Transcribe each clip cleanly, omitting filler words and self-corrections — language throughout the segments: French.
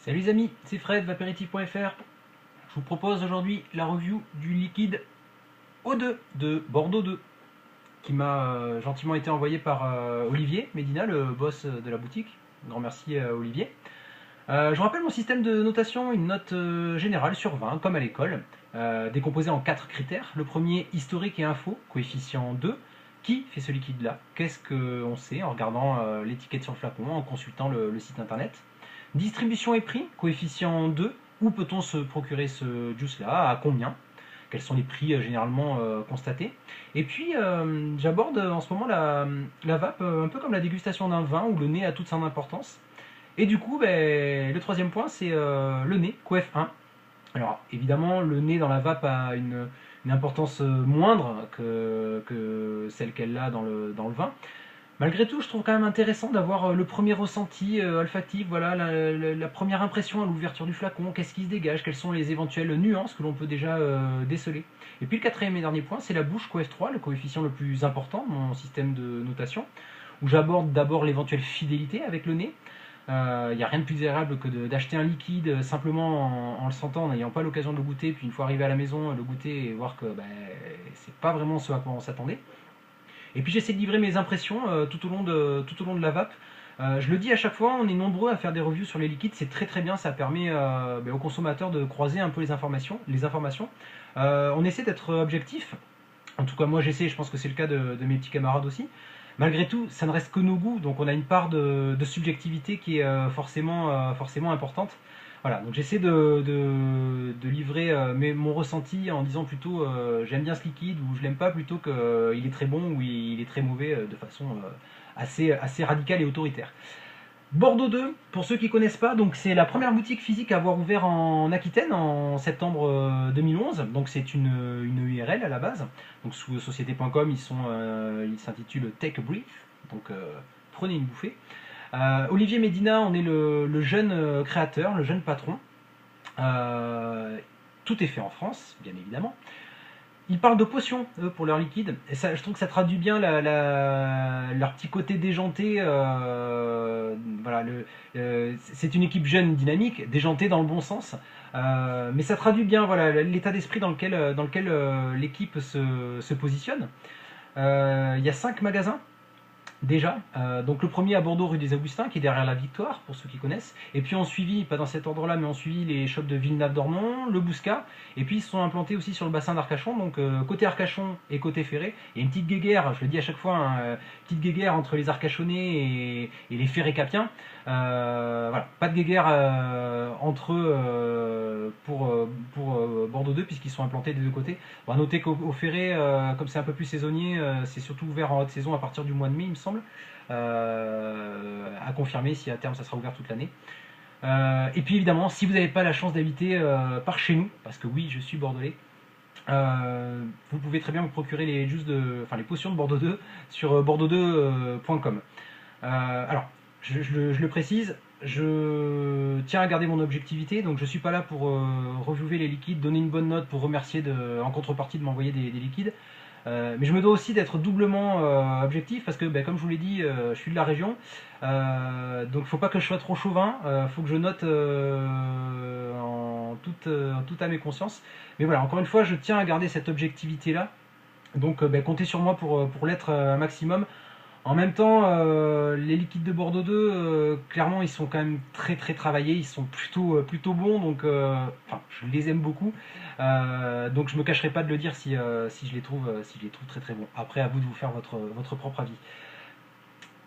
Salut les amis, c'est Fred, vaperitif.fr. Je vous propose aujourd'hui la review du liquide O2 de Bordeaux 2 qui m'a gentiment été envoyé par Olivier Médina, le boss de la boutique. Grand merci à Olivier. Je vous rappelle mon système de notation, une note générale sur 20 comme à l'école, décomposée en 4 critères. Le premier, historique et info, coefficient 2. Qui fait ce liquide là? Qu'est-ce qu'on sait en regardant l'étiquette sur le flacon, en consultant le site internet? Distribution et prix, coefficient 2. Où peut-on se procurer ce juice-là? À combien? Quels sont les prix généralement constatés? Et puis, j'aborde en ce moment la vape un peu comme la dégustation d'un vin où le nez a toute son importance. Et du coup, ben, le troisième point, c'est le nez, coef 1. Alors, évidemment, le nez dans la vape a une importance moindre que celle qu'elle a dans le vin. Malgré tout, je trouve quand même intéressant d'avoir le premier ressenti olfactif, voilà, la première impression à l'ouverture du flacon, qu'est-ce qui se dégage, quelles sont les éventuelles nuances que l'on peut déjà déceler. Et puis le quatrième et dernier point, c'est la bouche CoF3, le coefficient le plus important de mon système de notation, où j'aborde d'abord l'éventuelle fidélité avec le nez. Il n'y a rien de plus désagréable que d'acheter un liquide simplement en le sentant, en n'ayant pas l'occasion de le goûter, puis une fois arrivé à la maison, le goûter et voir que c'est pas vraiment ce à quoi on s'attendait. Et puis j'essaie de livrer mes impressions tout au long de la vape. Je le dis à chaque fois, on est nombreux à faire des reviews sur les liquides, c'est très très bien, ça permet aux consommateurs de croiser un peu les informations. On essaie d'être objectif, en tout cas moi j'essaie, je pense que c'est le cas de mes petits camarades aussi. Malgré tout, ça ne reste que nos goûts, donc on a une part de subjectivité qui est forcément importante. Voilà, donc j'essaie de livrer mon ressenti en disant plutôt j'aime bien ce liquide ou je l'aime pas plutôt qu'il est très bon ou il est très mauvais de façon assez radicale et autoritaire. Bordeaux 2, pour ceux qui ne connaissent pas, donc c'est la première boutique physique à avoir ouvert en Aquitaine en septembre 2011. Donc c'est une URL à la base. Donc sous société.com, ils s'intitulent Take a Brief. Donc prenez une bouffée. Olivier Médina, on est le jeune créateur, le jeune patron. Tout est fait en France, bien évidemment. Ils parlent de potions, eux, pour leur liquide. Et ça, je trouve que ça traduit bien leur petit côté déjanté. Voilà, c'est une équipe jeune, dynamique, déjantée dans le bon sens. Mais ça traduit bien voilà, l'état d'esprit dans lequel l'équipe se positionne. Il y a 5 magasins déjà. Donc le premier à Bordeaux, rue des Augustins, qui est derrière la Victoire, pour ceux qui connaissent. Et puis on suivi, pas dans cet ordre-là, mais on suivi les shops de Villeneuve-d'Ornon, le Bouscat. Et puis ils se sont implantés aussi sur le bassin d'Arcachon, donc côté Arcachon et côté Ferré. Il y a une petite guéguerre, je le dis à chaque fois, hein, petite guéguerre entre les Arcachonnais et les Ferré-Capiens. Voilà, pas de guéguerre entre eux pour Bordeaux 2, puisqu'ils sont implantés des deux côtés. On va noter qu'au Ferré, comme c'est un peu plus saisonnier, c'est surtout ouvert en haute saison à partir du mois de mai, il me semble. À confirmer si à terme ça sera ouvert toute l'année. Et puis évidemment, si vous n'avez pas la chance d'habiter par chez nous, parce que oui, je suis bordelais, vous pouvez très bien vous procurer les potions de Bordeaux 2 sur bordeaux2.com. Alors, je le précise, je tiens à garder mon objectivité, donc je suis pas là pour reviewer les liquides, donner une bonne note pour remercier en contrepartie de m'envoyer des liquides. Mais je me dois aussi d'être doublement objectif parce que, comme je vous l'ai dit, je suis de la région. Donc il ne faut pas que je sois trop chauvin. Il faut que je note en toute âme et conscience. Mais voilà, encore une fois, je tiens à garder cette objectivité-là. Donc comptez sur moi pour l'être un maximum. En même temps, les liquides de Bordeaux 2, clairement, ils sont quand même très très travaillés, ils sont plutôt bons, donc je les aime beaucoup. Donc je me cacherai pas de le dire si je les trouve très très bons. Après, à vous de vous faire votre propre avis.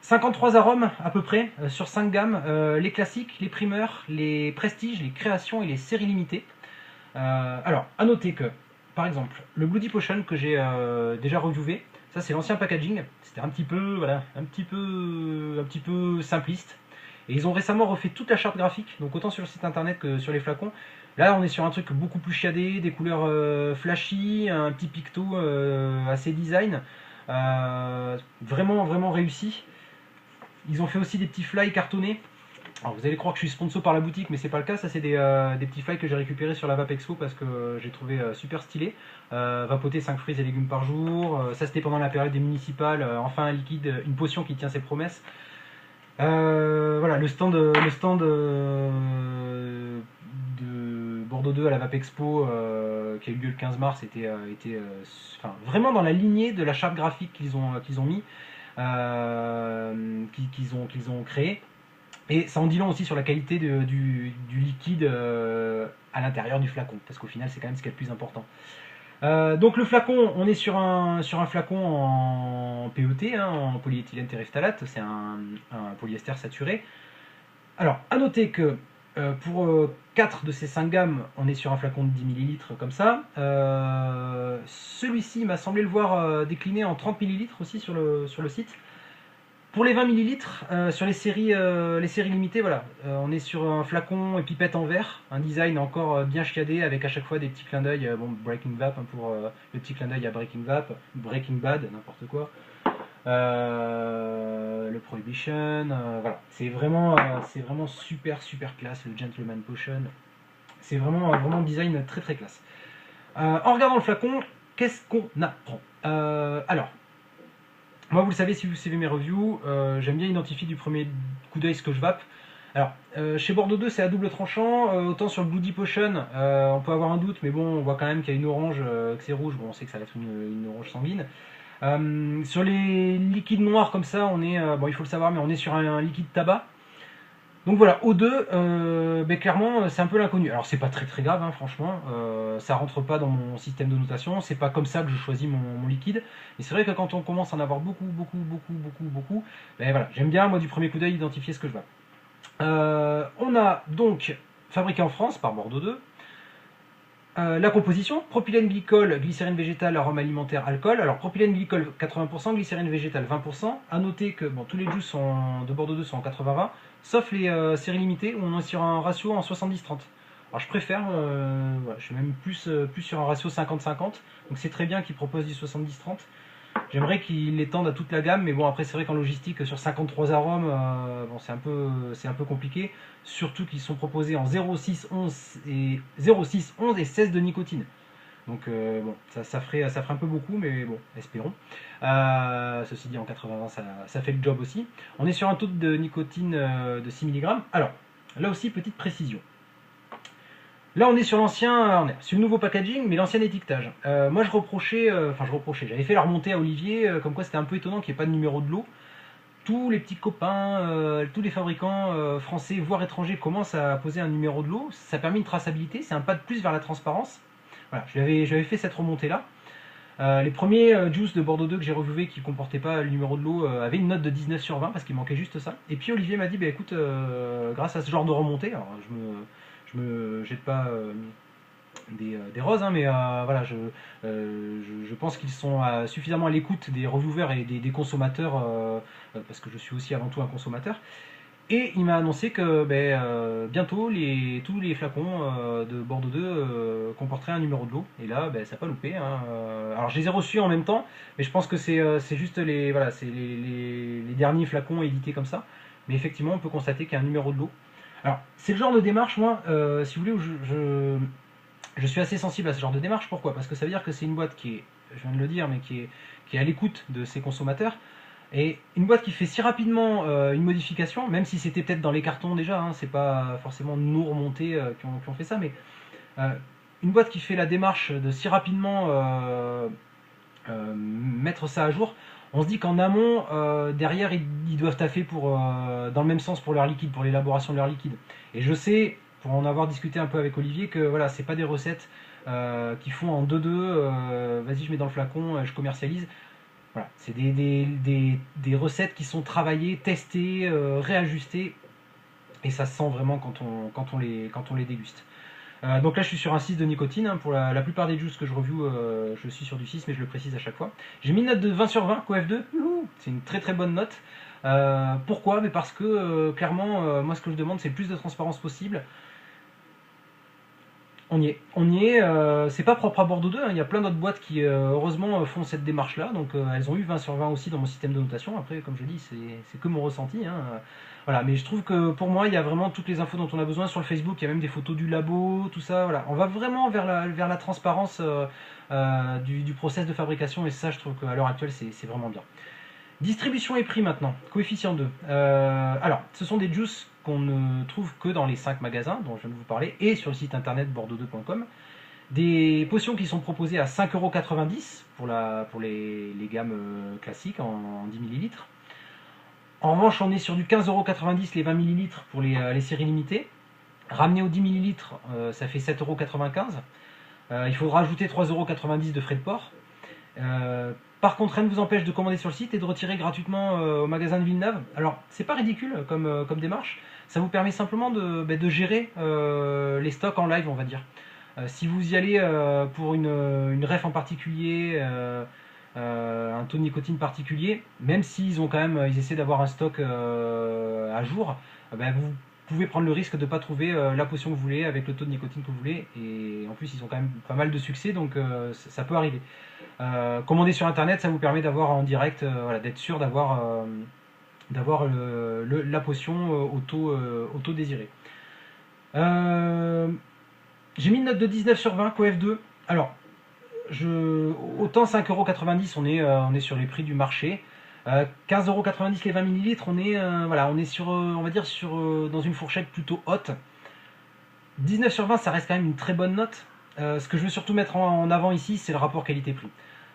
53 arômes à peu près sur 5 gammes, les classiques, les primeurs, les prestiges, les créations et les séries limitées. Alors, à noter que, par exemple, le Bloody Potion que j'ai déjà reviewé, ça c'est l'ancien packaging, c'était un petit peu simpliste. Et ils ont récemment refait toute la charte graphique, donc autant sur le site internet que sur les flacons. Là on est sur un truc beaucoup plus chiadé, des couleurs flashy, un petit picto assez design. Vraiment réussi. Ils ont fait aussi des petits fly cartonnés. Alors vous allez croire que je suis sponsor par la boutique, mais c'est pas le cas. Ça c'est des petits fly que j'ai récupérés sur la Vape Expo parce que j'ai trouvé super stylé. Vapoter 5 fruits et légumes par jour. Ça c'était pendant la période des municipales. Enfin un liquide, une potion qui tient ses promesses. Voilà, le stand Bordeaux 2 à la Vape Expo qui a eu lieu le 15 mars était enfin, vraiment dans la lignée de la charte graphique qu'ils ont mis, qu'ils ont créé. Et ça en dit long aussi sur la qualité du liquide à l'intérieur du flacon, parce qu'au final c'est quand même ce qui est le plus important. Donc le flacon, on est sur un flacon en PET, hein, en polyéthylène terephthalate, c'est un polyester saturé. Alors, à noter que pour 4 de ces 5 gammes, on est sur un flacon de 10 ml comme ça. Celui-ci m'a semblé le voir décliné en 30 ml aussi sur le site. Pour les 20 ml, sur les séries limitées, voilà, on est sur un flacon et pipette en verre, un design encore bien chiadé avec à chaque fois des petits clins d'œil, bon, Breaking Vape, hein, pour le petit clin d'œil à Breaking Vape, Breaking Bad, n'importe quoi. Le Prohibition, voilà, c'est vraiment super classe, le Gentleman Potion, c'est vraiment design très très classe. En regardant le flacon, qu'est-ce qu'on apprend? Alors, moi vous le savez si vous suivez mes reviews, j'aime bien identifier du premier coup d'œil ce que je vape. Alors, chez Bordeaux 2 c'est à double tranchant, autant sur le Bloody Potion, on peut avoir un doute, mais bon, on voit quand même qu'il y a une orange, que c'est rouge, bon, on sait que ça va être une orange sanguine. Sur les liquides noirs comme ça, on est, bon il faut le savoir, mais on est sur un liquide tabac. Donc voilà, O2, ben clairement c'est un peu l'inconnu. Alors c'est pas très grave, hein, franchement, ça rentre pas dans mon système de notation, c'est pas comme ça que je choisis mon liquide. Mais c'est vrai que quand on commence à en avoir beaucoup, ben voilà, j'aime bien moi du premier coup d'œil identifier ce que je veux. On a donc fabriqué en France par Bordeaux 2. La composition, propylène glycol, glycérine végétale, arôme alimentaire, alcool. Alors propylène glycol 80%, glycérine végétale 20%. A noter que bon, tous les juices de Bordeaux 2 sont en 80-20, sauf les séries limitées où on est sur un ratio en 70-30. Alors je préfère, voilà, je suis même plus sur un ratio 50-50, donc c'est très bien qu'ils proposent du 70-30. J'aimerais qu'ils l'étendent à toute la gamme, mais bon après c'est vrai qu'en logistique sur 53 arômes, bon, c'est un peu compliqué, surtout qu'ils sont proposés en 0,6, 11 et 16 de nicotine. Donc bon, ça ferait un peu beaucoup, mais bon, espérons. Ceci dit, en 80 ça fait le job aussi. On est sur un taux de nicotine de 6 mg. Alors, là aussi, petite précision. Là, on est sur le nouveau packaging, mais l'ancien étiquetage. Moi, j'avais fait la remontée à Olivier, comme quoi c'était un peu étonnant qu'il n'y ait pas de numéro de lot. Tous les petits copains, tous les fabricants français, voire étrangers, commencent à poser un numéro de lot. Ça permet une traçabilité, c'est un pas de plus vers la transparence. Voilà, j'avais fait cette remontée-là. Les premiers juice de Bordeaux 2 que j'ai reviewé qui ne comportaient pas le numéro de lot avaient une note de 19 sur 20 parce qu'il manquait juste ça. Et puis Olivier m'a dit, bah, écoute, grâce à ce genre de remontée, alors je me jette pas des roses, hein, mais voilà, je pense qu'ils sont suffisamment à l'écoute des reviewers et des consommateurs, parce que je suis aussi avant tout un consommateur. Et il m'a annoncé que bientôt tous les flacons de Bordeaux 2 comporteraient un numéro de lot. Et là, ça n'a pas loupé, hein. Alors je les ai reçus en même temps, mais je pense que c'est juste les derniers flacons édités comme ça. Mais effectivement, on peut constater qu'il y a un numéro de lot. Alors, c'est le genre de démarche, moi, si vous voulez, où je suis assez sensible à ce genre de démarche. Pourquoi? Parce que ça veut dire que c'est une boîte qui est, je viens de le dire, mais qui est à l'écoute de ses consommateurs. Et une boîte qui fait si rapidement une modification, même si c'était peut-être dans les cartons déjà, hein, c'est pas forcément nous remontés qui ont fait ça, mais une boîte qui fait la démarche de si rapidement mettre ça à jour, on se dit qu'en amont, derrière, ils doivent taffer dans le même sens pour leur liquide, pour l'élaboration de leur liquide. Et je sais, pour en avoir discuté un peu avec Olivier, que voilà, c'est pas des recettes qui font en 2-2, vas-y je mets dans le flacon, je commercialise. Voilà, c'est des recettes qui sont travaillées, testées, réajustées, et ça se sent vraiment quand on les déguste. Donc là je suis sur un 6 de nicotine, hein, pour la plupart des juices que je review, je suis sur du 6, mais je le précise à chaque fois. J'ai mis une note de 20 sur 20, CoF2, c'est une très bonne note. Pourquoi? Mais parce que clairement, moi ce que je demande c'est le plus de transparence possible. On y est, c'est pas propre à Bordeaux 2, hein. Il y a plein d'autres boîtes qui heureusement font cette démarche là, donc elles ont eu 20 sur 20 aussi dans mon système de notation. Après comme je dis c'est que mon ressenti, hein. Voilà, mais je trouve que pour moi il y a vraiment toutes les infos dont on a besoin sur le Facebook, il y a même des photos du labo, tout ça, voilà. On va vraiment vers la transparence du process de fabrication, et ça je trouve qu'à l'heure actuelle c'est vraiment bien. Distribution et prix maintenant, coefficient 2. Alors, ce sont des juices qu'on ne trouve que dans les 5 magasins dont je viens de vous parler et sur le site internet bordeaux2.com. Des potions qui sont proposées à 5,90 € pour les gammes classiques en 10 ml. En revanche, on est sur du 15,90 € les 20 ml pour les séries limitées. Ramené aux 10 ml, ça fait 7,95 €. Il faudra ajouter 3,90 € de frais de port. Par contre, rien ne vous empêche de commander sur le site et de retirer gratuitement au magasin de Villeneuve. Alors, c'est pas ridicule comme démarche. Ça vous permet simplement de gérer les stocks en live, on va dire. Si vous y allez pour une ref en particulier, un taux de nicotine particulier, même s'ils ils essaient d'avoir un stock à jour, vous pouvez prendre le risque de ne pas trouver la potion que vous voulez avec le taux de nicotine que vous voulez. Et en plus, ils ont quand même pas mal de succès, donc ça peut arriver. Commander sur internet, ça vous permet d'avoir en direct, d'être sûr d'avoir la potion au taux désiré. J'ai mis une note de 19 sur 20 CoF2. Alors, autant 5,90 €, on est sur les prix du marché. 15,90 € les 20 ml, on est sur, on va dire, dans une fourchette plutôt haute. 19 sur 20, ça reste quand même une très bonne note. Ce que je veux surtout mettre en avant ici, c'est le rapport qualité-prix.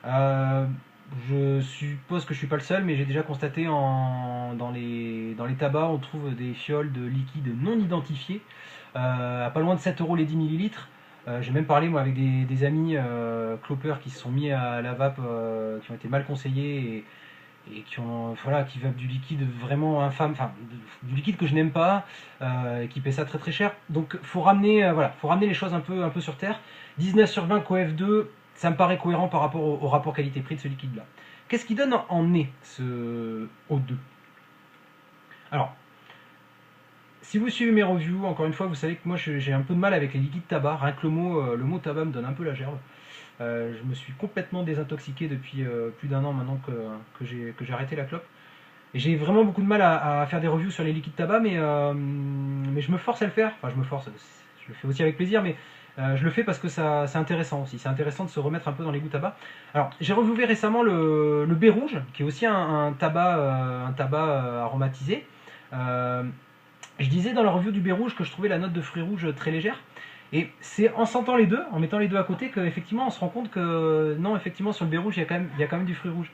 Je suppose que je suis pas le seul, mais j'ai déjà constaté dans les tabacs, on trouve des fioles de liquide non identifiés à pas loin de 7 € les 10 ml. J'ai même parlé moi avec des amis clopeurs qui se sont mis à la vape, qui ont été mal conseillés et qui vapent du liquide vraiment infâme, enfin du liquide que je n'aime pas, et qui paie ça très très cher. Donc faut ramener les choses un peu sur terre. 19 sur 20 CoF2, ça me paraît cohérent par rapport au rapport qualité-prix de ce liquide-là. Qu'est-ce qui donne en nez ce O2? Alors, si vous suivez mes reviews, encore une fois, vous savez que moi j'ai un peu de mal avec les liquides tabac. Rien que le mot tabac me donne un peu la gerbe. Je me suis complètement désintoxiqué depuis plus d'1 an maintenant que j'ai arrêté la clope. Et j'ai vraiment beaucoup de mal à faire des reviews sur les liquides tabac, mais je me force à le faire. Enfin, je me force, je le fais aussi avec plaisir, mais je le fais parce que c'est intéressant aussi. C'est intéressant de se remettre un peu dans les goûts tabac. Alors, j'ai reviewé récemment le baie rouge, qui est aussi un tabac aromatisé. Je disais dans la review du baie rouge que je trouvais la note de fruits rouges très légère. Et c'est en sentant les deux, en mettant les deux à côté, qu'effectivement on se rend compte que non, effectivement sur le baie rouge il y a quand même du fruit rouge.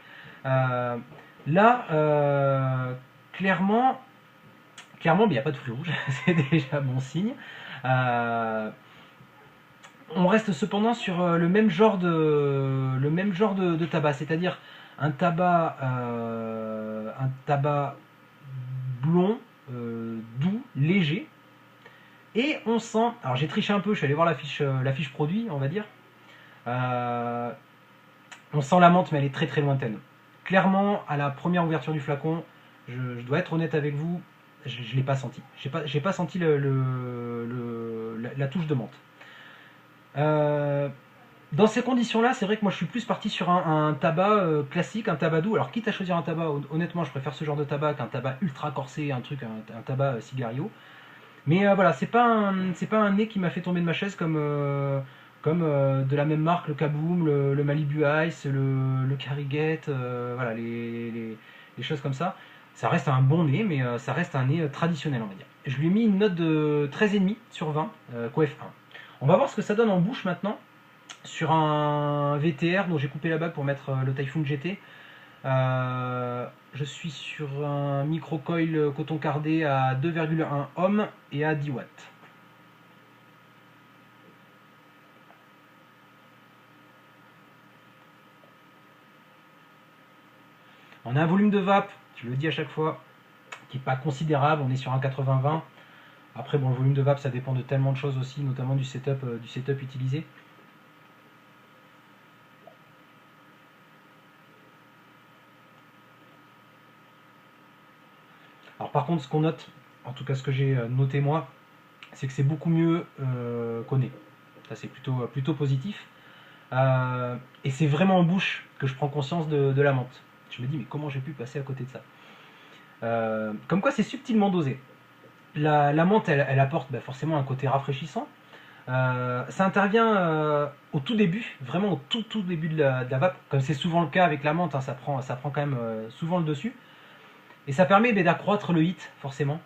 Clairement, il n'y a pas de fruit rouge, c'est déjà bon signe. On reste cependant sur le même genre de tabac, c'est-à-dire un tabac blond, doux, léger. Et on sent, alors j'ai triché un peu, je suis allé voir la fiche produit, on va dire. On sent la menthe, mais elle est très très lointaine. Clairement, à la première ouverture du flacon, je dois être honnête avec vous, je ne l'ai pas senti. J'ai pas senti la touche de menthe. Dans ces conditions-là, c'est vrai que moi je suis plus parti sur un tabac classique, un tabac doux. Alors quitte à choisir un tabac, honnêtement je préfère ce genre de tabac qu'un tabac ultra corsé, un tabac cigario. Mais voilà, c'est pas un nez qui m'a fait tomber de ma chaise comme de la même marque, le Kaboom, le Malibu Ice, le Carriget, voilà, les choses comme ça. Ça reste un bon nez, mais ça reste un nez traditionnel, on va dire. Je lui ai mis une note de 13,5 sur 20, CoF1. On va voir ce que ça donne en bouche maintenant, sur un VTR dont j'ai coupé la bague pour mettre le Typhoon GT. Je suis sur un micro-coil coton cardé à 2,1 ohms et à 10 watts. On a un volume de vape, je le dis à chaque fois, qui n'est pas considérable, on est sur un 80-20. Après, bon, le volume de vape, ça dépend de tellement de choses aussi, notamment du setup utilisé. Alors par contre, ce qu'on note, en tout cas ce que j'ai noté moi, c'est que c'est beaucoup mieux qu'au nez. Ça c'est plutôt positif. Et c'est vraiment en bouche que je prends conscience de la menthe. Je me dis mais comment j'ai pu passer à côté de ça. Comme quoi c'est subtilement dosé. La menthe elle apporte forcément un côté rafraîchissant. Ça intervient au tout début, vraiment au tout début de la vape, comme c'est souvent le cas avec la menthe, hein, ça prend quand même souvent le dessus. Et ça permet d'accroître le hit, forcément.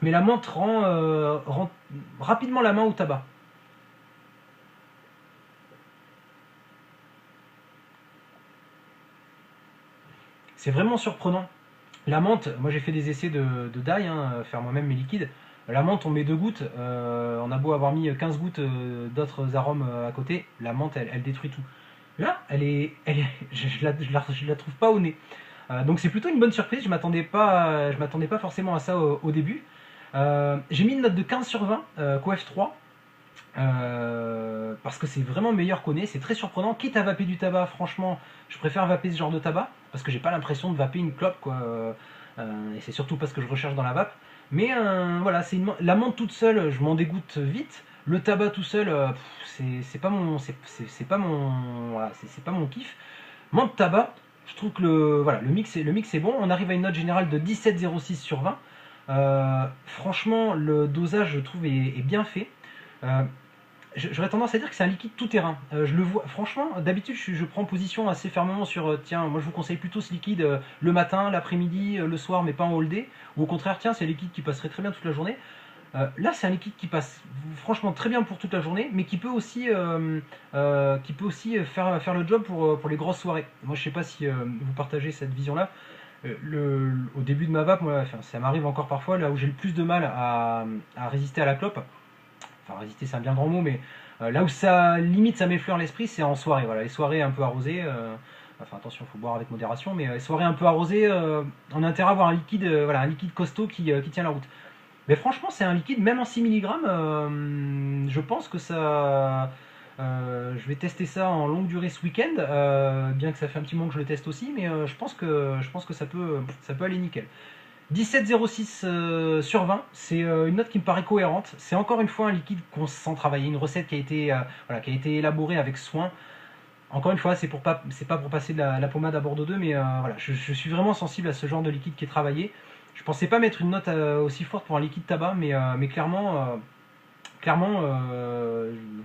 mais la menthe rend rapidement la main au tabac. C'est vraiment surprenant. La menthe, moi j'ai fait des essais de dye, hein, faire moi-même mes liquides. La menthe, on met 2 gouttes, on a beau avoir mis 15 gouttes d'autres arômes à côté, la menthe elle détruit tout. Là, je la trouve pas au nez. Donc c'est plutôt une bonne surprise, je m'attendais pas forcément à ça au début. J'ai mis une note de 15 sur 20, Coef 3, parce que c'est vraiment meilleur qu'au nez, c'est très surprenant. Quitte à vaper du tabac, franchement, je préfère vaper ce genre de tabac, parce que j'ai pas l'impression de vaper une clope, quoi. Et c'est surtout pas ce que je recherche dans la vape. Mais voilà, la menthe toute seule, je m'en dégoûte vite. Le tabac tout seul, c'est pas mon, c'est pas mon, voilà, c'est pas mon kiff. Menthe tabac, je trouve que voilà, le mix est bon. On arrive à une note générale de 17,06 sur 20. Franchement, le dosage, je trouve, est bien fait. J'aurais tendance à dire que c'est un liquide tout terrain. Je le vois, franchement, d'habitude, je prends position assez fermement sur tiens, moi je vous conseille plutôt ce liquide le matin, l'après-midi, le soir, mais pas en all day. Ou au contraire, tiens, c'est un liquide qui passerait très bien toute la journée. Là, c'est un liquide qui passe franchement très bien pour toute la journée, mais qui peut aussi faire le job pour les grosses soirées. Moi, je sais pas si vous partagez cette vision-là. Au début de ma vape, moi, enfin, ça m'arrive encore parfois, là où j'ai le plus de mal à résister à la clope. Enfin, résister, c'est un bien grand mot, mais là où ça limite, ça m'effleure l'esprit, c'est en soirée. Voilà, les soirées un peu arrosées. Enfin, attention, il faut boire avec modération, mais les soirées un peu arrosées, on a intérêt à avoir un liquide, voilà, un liquide costaud qui tient la route. Mais franchement, c'est un liquide, même en 6 mg, je pense que ça. Je vais tester ça en longue durée ce week-end, bien que ça fait un petit moment que je le teste aussi, mais je pense que ça peut aller nickel. 17,06 sur 20, c'est une note qui me paraît cohérente. C'est encore une fois un liquide qu'on sent travailler, une recette qui a été, voilà, qui a été élaborée avec soin. Encore une fois, c'est pas pour passer de la pommade à Bordeaux 2, mais voilà, je suis vraiment sensible à ce genre de liquide qui est travaillé. Je pensais pas mettre une note aussi forte pour un liquide tabac, mais clairement,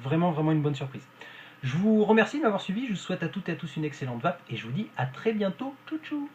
vraiment une bonne surprise. Je vous remercie de m'avoir suivi, je vous souhaite à toutes et à tous une excellente vape, et je vous dis à très bientôt. Tchou tchou.